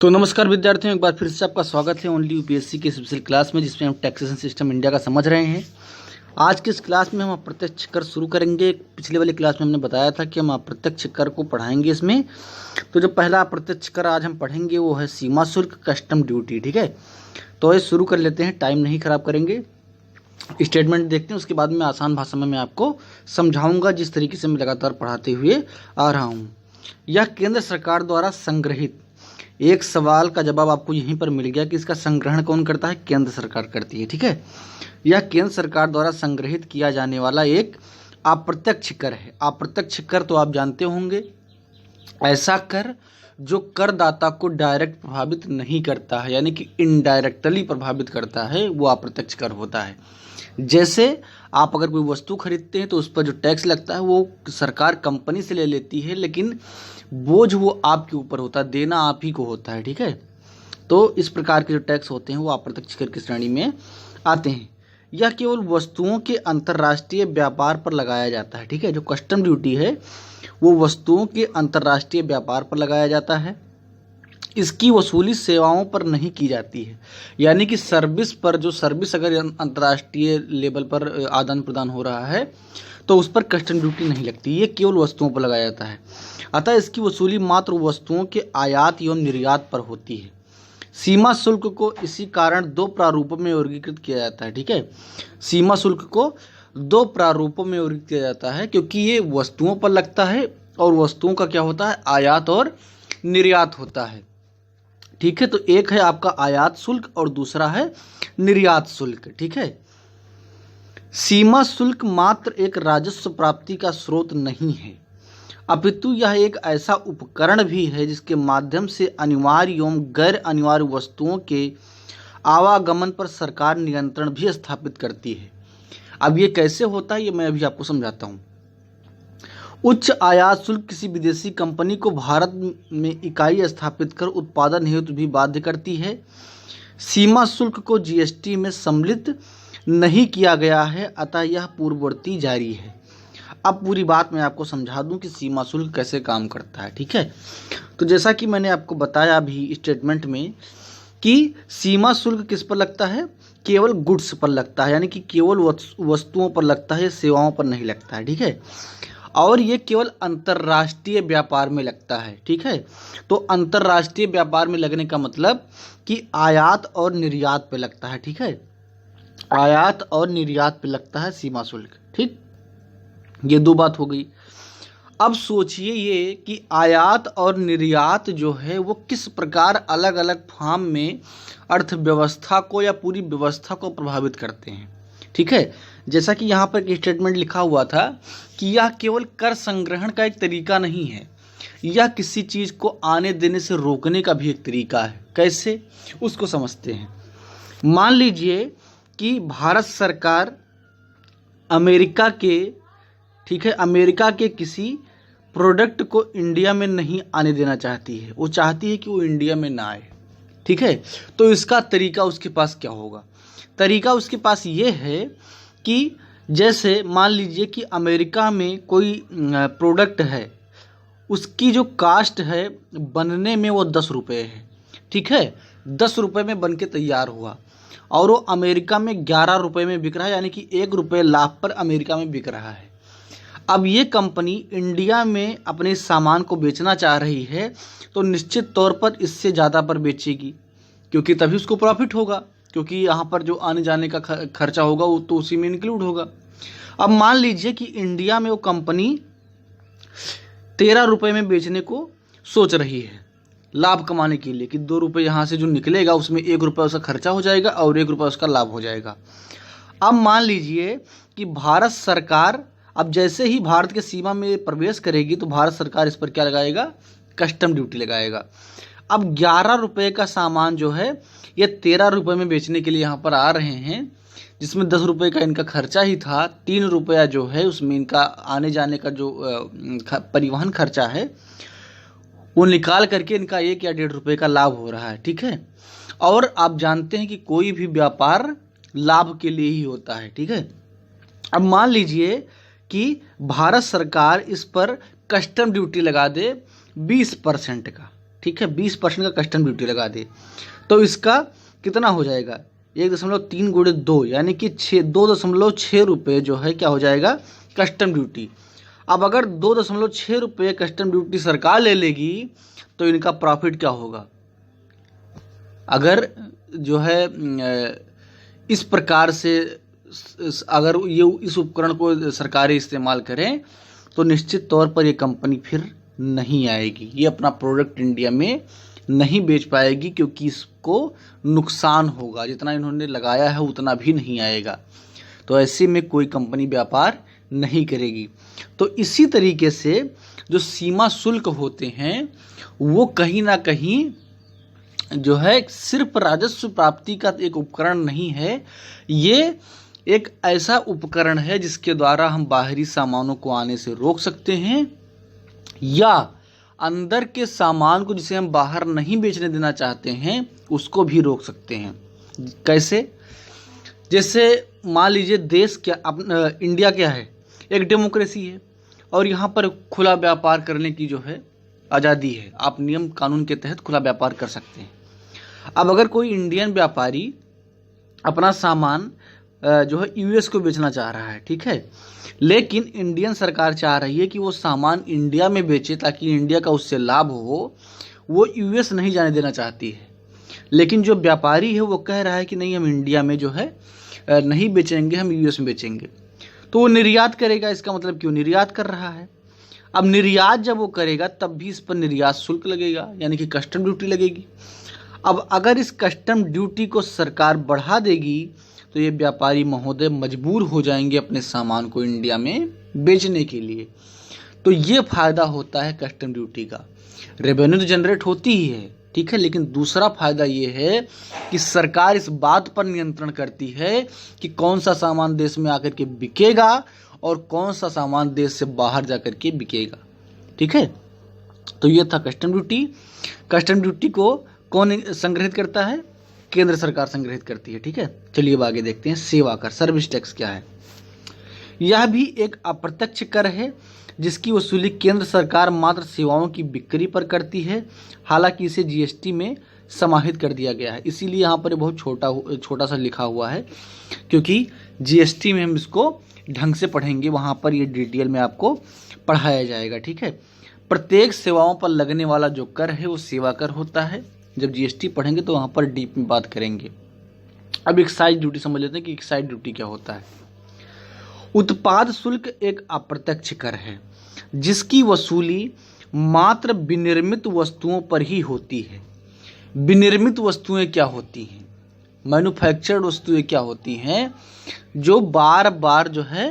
तो नमस्कार विद्यार्थियों, एक बार फिर से आपका स्वागत है ओनली यूपीएससी के स्पेशल क्लास में, जिसमें हम टैक्सेशन सिस्टम इंडिया का समझ रहे हैं। आज की इस क्लास में हम अप्रत्यक्ष कर शुरू करेंगे। पिछले वाली क्लास में हमने बताया था कि हम अप्रत्यक्ष कर को पढ़ाएंगे इसमें। तो जो पहला अप्रत्यक्ष कर आज हम पढ़ेंगे वो है सीमा शुल्क, कस्टम ड्यूटी। ठीक है, तो ये शुरू कर लेते हैं, टाइम नहीं खराब करेंगे। स्टेटमेंट देखते हैं, उसके बाद में आसान भाषा में मैं आपको समझाऊंगा, जिस तरीके से मैं लगातार पढ़ाते हुए आ रहा हूँ। यह केंद्र सरकार द्वारा संग्रहित, एक सवाल का जवाब आपको यहीं पर मिल गया कि इसका संग्रहण कौन करता है? केंद्र सरकार करती है। ठीक है, यह केंद्र सरकार द्वारा संग्रहित किया जाने वाला एक अप्रत्यक्ष कर है। अप्रत्यक्ष कर तो आप जानते होंगे, ऐसा कर जो करदाता को डायरेक्ट प्रभावित नहीं करता है, यानी कि इनडायरेक्टली प्रभावित करता है, वो अप्रत्यक्ष कर होता है। जैसे आप अगर कोई वस्तु खरीदते हैं तो उस पर जो टैक्स लगता है वो सरकार कंपनी से ले लेती है, लेकिन बोझ वो आपके ऊपर होता है, देना आप ही को होता है। ठीक है, तो इस प्रकार के जो टैक्स होते हैं वो अप्रत्यक्ष कर की श्रेणी में आते हैं। यह केवल वस्तुओं के अंतर्राष्ट्रीय व्यापार पर लगाया जाता है। ठीक है, जो कस्टम ड्यूटी है वो वस्तुओं के अंतर्राष्ट्रीय व्यापार पर लगाया जाता है। इसकी वसूली सेवाओं पर नहीं की जाती है, यानी कि सर्विस पर, जो सर्विस अगर अंतर्राष्ट्रीय लेवल पर आदान प्रदान हो रहा है तो उस पर कस्टम ड्यूटी नहीं लगती, ये केवल वस्तुओं पर लगाया जाता है। अतः इसकी वसूली मात्र वस्तुओं के आयात एवं निर्यात पर होती है। सीमा शुल्क को इसी कारण दो प्रारूपों में वर्गीकृत किया जाता है। ठीक है, सीमा शुल्क को दो प्रारूपों में वर्गीकृत किया जाता है, क्योंकि ये वस्तुओं पर लगता है और वस्तुओं का क्या होता है? आयात और निर्यात होता है। ठीक है, तो एक है आपका आयात शुल्क और दूसरा है निर्यात शुल्क। ठीक है, सीमा शुल्क मात्र एक राजस्व प्राप्ति का स्रोत नहीं है, अपितु यह एक ऐसा उपकरण भी है जिसके माध्यम से अनिवार्य एवं गैर अनिवार्य वस्तुओं के आवागमन पर सरकार नियंत्रण भी स्थापित करती है। अब ये कैसे होता है ये मैं अभी आपको समझाता हूँ। उच्च आयात शुल्क किसी विदेशी कंपनी को भारत में इकाई स्थापित कर उत्पादन हेतु भी बाध्य करती है। सीमा शुल्क को जीएसटी में सम्मिलित नहीं किया गया है, अतः यह पूर्ववर्ती जारी है। अब पूरी बात मैं आपको समझा दूं कि सीमा शुल्क कैसे काम करता है। ठीक है, तो जैसा कि मैंने आपको बताया अभी स्टेटमेंट में कि सीमा शुल्क किस पर लगता है? केवल गुड्स पर लगता है, यानी कि केवल वस्तुओं पर लगता है, सेवाओं पर नहीं लगता है। ठीक है, और ये केवल अंतर्राष्ट्रीय व्यापार में लगता है। ठीक है, तो अंतर्राष्ट्रीय व्यापार में लगने का मतलब कि आयात और निर्यात पे लगता है। ठीक है, आयात और निर्यात पे लगता है सीमा शुल्क। ठीक, ये दो बात हो गई। अब सोचिए ये कि आयात और निर्यात जो है वो किस प्रकार अलग अलग फॉर्म में अर्थव्यवस्था को या पूरी व्यवस्था को प्रभावित करते हैं। ठीक है, जैसा कि यहाँ पर एक स्टेटमेंट लिखा हुआ था कि यह केवल कर संग्रहण का एक तरीका नहीं है, यह किसी चीज़ को आने देने से रोकने का भी एक तरीका है। कैसे, उसको समझते हैं। मान लीजिए कि भारत सरकार अमेरिका के, ठीक है, अमेरिका के किसी प्रोडक्ट को इंडिया में नहीं आने देना चाहती है, वो चाहती है कि वो इंडिया में ना आए। ठीक है, तो इसका तरीका उसके पास क्या होगा? तरीका उसके पास ये है कि जैसे मान लीजिए कि अमेरिका में कोई प्रोडक्ट है, उसकी जो कास्ट है बनने में वो 10 रुपये है। ठीक है, 10 रुपये में बन के तैयार हुआ और वो अमेरिका में 11 रुपये में बिक रहा है, यानी कि 1 रुपये लाभ पर अमेरिका में बिक रहा है। अब ये कंपनी इंडिया में अपने सामान को बेचना चाह रही है, तो निश्चित तौर पर इससे ज़्यादा पर बेचेगी, क्योंकि तभी उसको प्रॉफिट होगा, क्योंकि यहाँ पर जो आने जाने का खर्चा होगा वो तो उसी में इंक्लूड होगा। अब मान लीजिए कि इंडिया में वो कंपनी 13 रुपये में बेचने को सोच रही है लाभ कमाने के लिए, कि 2 रुपये यहाँ से जो निकलेगा उसमें 1 रुपये उसका खर्चा हो जाएगा और 1 रुपये उसका लाभ हो जाएगा। अब मान लीजिए कि भारत सरकार, अब जैसे ही भारत के सीमा में प्रवेश करेगी तो भारत सरकार इस पर क्या लगाएगा? कस्टम ड्यूटी लगाएगा। अब 11 रुपये का सामान जो है ये 13 रुपये में बेचने के लिए यहाँ पर आ रहे हैं, जिसमें 10 रुपये का इनका खर्चा ही था। 3 रुपया जो है उसमें इनका आने जाने का जो परिवहन खर्चा है वो निकाल करके इनका 1 या 1.5 रुपये का लाभ हो रहा है। ठीक है, और आप जानते हैं कि कोई भी व्यापार लाभ के लिए ही होता है। ठीक है, अब मान लीजिए कि भारत सरकार इस पर कस्टम ड्यूटी लगा दे 20% का। ठीक है, 20% का कस्टम ड्यूटी लगा दे, तो इसका कितना हो जाएगा, 1.3 गुणे 2 यानी कि 2.6 रुपये जो है क्या हो जाएगा, कस्टम ड्यूटी। अब अगर 2.6 रुपये कस्टम ड्यूटी सरकार ले लेगी तो इनका प्रॉफिट क्या होगा। अगर जो है इस प्रकार से अगर ये इस उपकरण को सरकारें इस्तेमाल करें तो निश्चित तौर पर ये कंपनी फिर नहीं आएगी, ये अपना प्रोडक्ट इंडिया में नहीं बेच पाएगी, क्योंकि इसको नुकसान होगा, जितना इन्होंने लगाया है उतना भी नहीं आएगा। तो ऐसे में कोई कंपनी व्यापार नहीं करेगी। तो इसी तरीके से जो सीमा शुल्क होते हैं वो कहीं ना कहीं जो है सिर्फ राजस्व प्राप्ति का एक उपकरण नहीं है, ये एक ऐसा उपकरण है जिसके द्वारा हम बाहरी सामानों को आने से रोक सकते हैं, या अंदर के सामान को जिसे हम बाहर नहीं बेचने देना चाहते हैं उसको भी रोक सकते हैं। कैसे, जैसे मान लीजिए देश क्या इंडिया क्या है, एक डेमोक्रेसी है और यहाँ पर खुला व्यापार करने की जो है आज़ादी है, आप नियम कानून के तहत खुला व्यापार कर सकते हैं। अब अगर कोई इंडियन व्यापारी अपना सामान जो है यूएस को बेचना चाह रहा है, ठीक है, लेकिन इंडियन सरकार चाह रही है कि वो सामान इंडिया में बेचे ताकि इंडिया का उससे लाभ हो, वो यूएस नहीं जाने देना चाहती है। लेकिन जो व्यापारी है वो कह रहा है कि नहीं, हम इंडिया में जो है नहीं बेचेंगे, हम यूएस में बेचेंगे, तो वो निर्यात करेगा। इसका मतलब क्यों निर्यात कर रहा है। अब निर्यात जब वो करेगा तब भी इस पर निर्यात शुल्क लगेगा, यानी कि कस्टम ड्यूटी लगेगी। अब अगर इस कस्टम ड्यूटी को सरकार बढ़ा देगी तो ये व्यापारी महोदय मजबूर हो जाएंगे अपने सामान को इंडिया में बेचने के लिए। तो ये फायदा होता है कस्टम ड्यूटी का, रेवेन्यू तो जनरेट होती ही है, ठीक है, लेकिन दूसरा फायदा ये है कि सरकार इस बात पर नियंत्रण करती है कि कौन सा सामान देश में आकर के बिकेगा और कौन सा सामान देश से बाहर जाकर के बिकेगा, ठीक है। तो ये था कस्टम ड्यूटी। कस्टम ड्यूटी को कौन संग्रहित करता है, केंद्र सरकार संग्रहित करती है, ठीक है। चलिए अब आगे देखते हैं सेवा कर, सर्विस टैक्स क्या है। यह भी एक अप्रत्यक्ष कर है जिसकी वसूली केंद्र सरकार मात्र सेवाओं की बिक्री पर करती है, हालांकि इसे जीएसटी में समाहित कर दिया गया है। इसीलिए यहाँ पर बहुत छोटा सा लिखा हुआ है, क्योंकि जीएसटी में हम इसको ढंग से पढ़ेंगे, वहाँ पर ये डिटेल में आपको पढ़ाया जाएगा, ठीक है। प्रत्येक सेवाओं पर लगने वाला जो कर है वो सेवा कर होता है। जब जीएसटी पढ़ेंगे तो वहाँ पर डीप में बात करेंगे। अब एक्साइज ड्यूटी समझ लेते हैं कि एक्साइज ड्यूटी क्या होता है। उत्पाद शुल्क एक अप्रत्यक्ष कर है जिसकी वसूली मात्र विनिर्मित वस्तुओं पर ही होती है। विनिर्मित वस्तुएं क्या होती हैं, मैन्युफैक्चर्ड वस्तुएं क्या होती हैं, जो बार बार जो है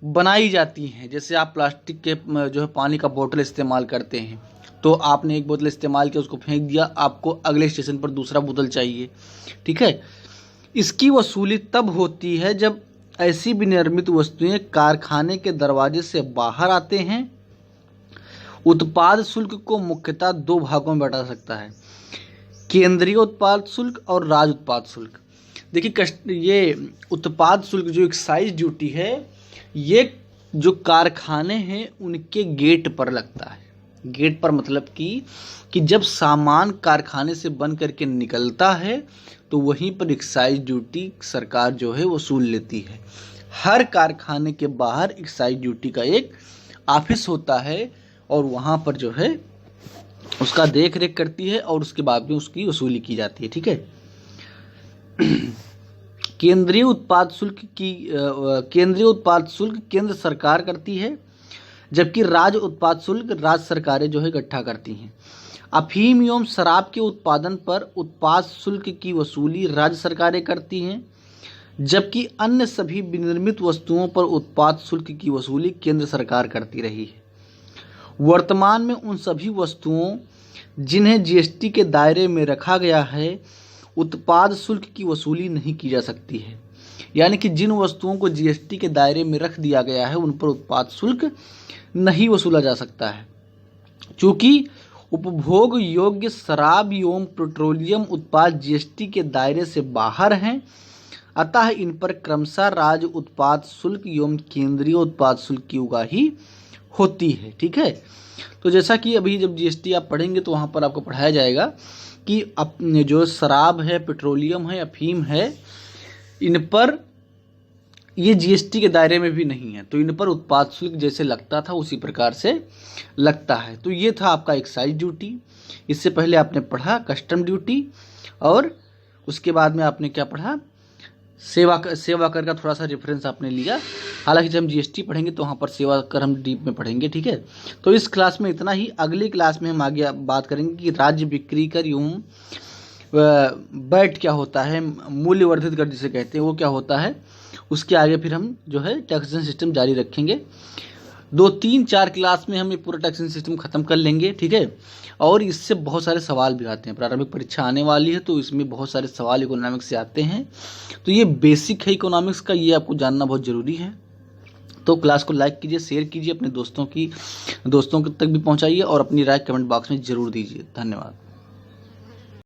बनाई जाती हैं। जैसे आप प्लास्टिक के जो है पानी का बोतल इस्तेमाल करते हैं, तो आपने एक बोतल इस्तेमाल किया, उसको फेंक दिया, आपको अगले स्टेशन पर दूसरा बोतल चाहिए, ठीक है। इसकी वसूली तब होती है जब ऐसी विनिर्मित वस्तुएं कारखाने के दरवाजे से बाहर आते हैं। उत्पाद शुल्क को मुख्यतः दो भागों में बांटा सकता है, केंद्रीय उत्पाद शुल्क और राज्य उत्पाद शुल्क। देखिए ये उत्पाद शुल्क जो एक्साइज ड्यूटी है, ये जो कारखाने हैं उनके गेट पर लगता है। गेट पर मतलब कि जब सामान कारखाने से बन करके निकलता है तो वहीं पर एक्साइज ड्यूटी सरकार जो है वसूल लेती है। हर कारखाने के बाहर एक्साइज ड्यूटी का एक ऑफिस होता है और वहाँ पर जो है उसका देख रेख करती है और उसके बाद में उसकी वसूली की जाती है, ठीक है। केंद्रीय उत्पाद शुल्क केंद्र सरकार करती है, जबकि राज्य उत्पाद शुल्क राज्य सरकारें जो है इकट्ठा करती हैं। अफीम एवं शराब के उत्पादन पर उत्पाद शुल्क की वसूली राज्य सरकारें करती हैं, जबकि अन्य सभी विनिर्मित वस्तुओं पर उत्पाद शुल्क की वसूली केंद्र सरकार करती रही है। वर्तमान में उन सभी वस्तुओं जिन्हें जीएसटी के दायरे में रखा गया है, उत्पाद शुल्क की वसूली नहीं की जा सकती है। यानी कि जिन वस्तुओं को जीएसटी के दायरे में रख दिया गया है उन पर उत्पाद शुल्क नहीं वसूला जा सकता है। चूँकि उपभोग योग्य शराब एवं पेट्रोलियम उत्पाद जीएसटी के दायरे से बाहर हैं, अतः इन पर क्रमशः राज्य उत्पाद शुल्क एवं केंद्रीय उत्पाद शुल्क की उगाही होती है, ठीक है। तो जैसा कि अभी जब जीएसटी आप पढ़ेंगे तो वहाँ पर आपको पढ़ाया जाएगा कि अपने जो शराब है, पेट्रोलियम है, अफीम है, इन पर ये जीएसटी के दायरे में भी नहीं है, तो इन पर उत्पाद शुल्क जैसे लगता था उसी प्रकार से लगता है। तो ये था आपका एक्साइज ड्यूटी। इससे पहले आपने पढ़ा कस्टम ड्यूटी, और उसके बाद में आपने क्या पढ़ा, सेवा कर का थोड़ा सा रेफरेंस आपने लिया। हालांकि जब हम जीएसटी पढ़ेंगे तो वहाँ पर सेवा कर हम डीप में पढ़ेंगे, ठीक है। तो इस क्लास में इतना ही। अगली क्लास में हम आगे बात करेंगे कि राज्य बिक्री कर एवं बैट क्या होता है, मूल्य वर्धित कर जिसे कहते हैं, वो क्या होता है। उसके आगे फिर हम जो है टैक्सेशन सिस्टम जारी रखेंगे। 2, 3, 4 क्लास में हम ये पूरा टैक्सेशन सिस्टम खत्म कर लेंगे, ठीक है। और इससे बहुत सारे सवाल भी आते हैं, प्रारंभिक परीक्षा आने वाली है तो इसमें बहुत सारे सवाल इकोनॉमिक्स से आते हैं। तो ये बेसिक है इकोनॉमिक्स का, ये आपको जानना बहुत ज़रूरी है। तो क्लास को लाइक कीजिए, शेयर कीजिए, अपने दोस्तों तक भी पहुंचाइए और अपनी राय कमेंट बॉक्स में ज़रूर दीजिए। धन्यवाद।